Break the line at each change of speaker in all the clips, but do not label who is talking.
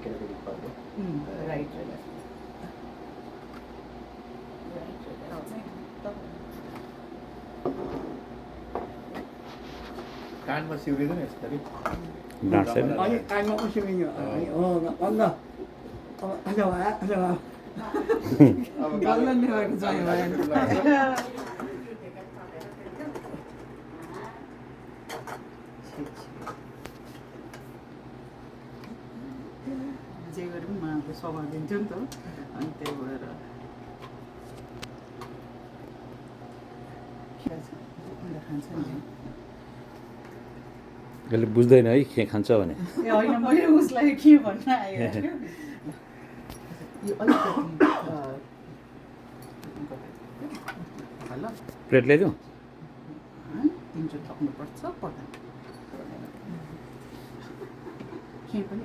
केटाकेटी पर्ने
राइट
कानमा सिउरिँदैन यसरी
डाँट्छैन
अनि कानमा उसिमियो हो अन्त अच्छा भयो अच्छा भयो
गल्ल नै भएको चाहिँ भएन जे गरे पनि उहाँको स्वभाव दिन्थ्यो नि त अनि त्यही भएर खान्छ नि
यसले बुझ्दैन है के खान्छ भने
ए होइन मैले उसलाई के भन्न आयो यो अलिकति ल
प्लेट ल्याइदिउँ
तिनचोटि थप्नुपर्छ पर्दैन केही पनि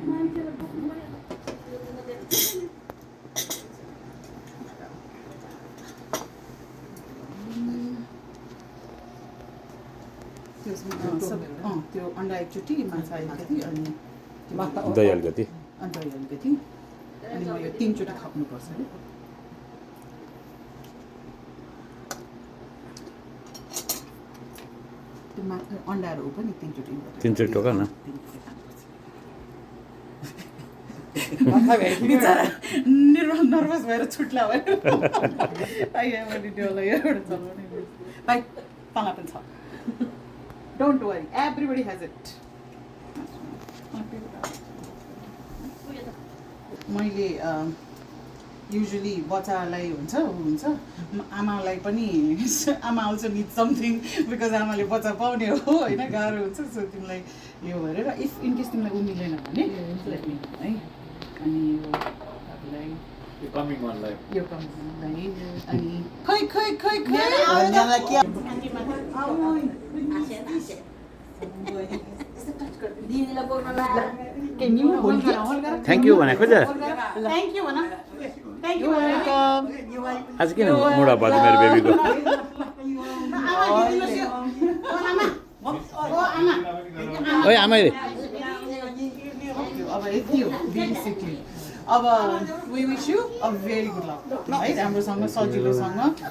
त्यो अन्डा एकचोटि माछा अलिकति अनि
दही अलिकति
दही अलिकति अनि म यो तिनचोटि थप्नुपर्छ है त्यो अन्डाहरू पनि
तिनचोटि टोका न
बिचरा नर्भस भएर छुट्ला भयो आइया मैले त्यो एउटा चलाउने भाइ तँलाई पनि छ don't worry everybody has it मैले युजली बच्चालाई हुन्छ आमालाई पनि आमा अल्सो निड समथिङ बिकज आमाले बच्चा पाउने हो होइन गाह्रो हुन्छ सो तिमीलाई यो भएर इफ इनकेस तिमीलाई ऊ मिलेन भने है अनि यो तपाईँलाई
यो कमिङ वानलाई
यो कम्पनीलाई अनि खै खै खै खै
थ्याङ्क यू भनेको त
थ्याङ्क यू भन थ्याङ्क यू
आज किन मुडा भयो मेरो बेबीको ओइ आमा
अब यति हो बेसिकली अब we wish you a very good luck है राम्रोसँग सजिलोसँग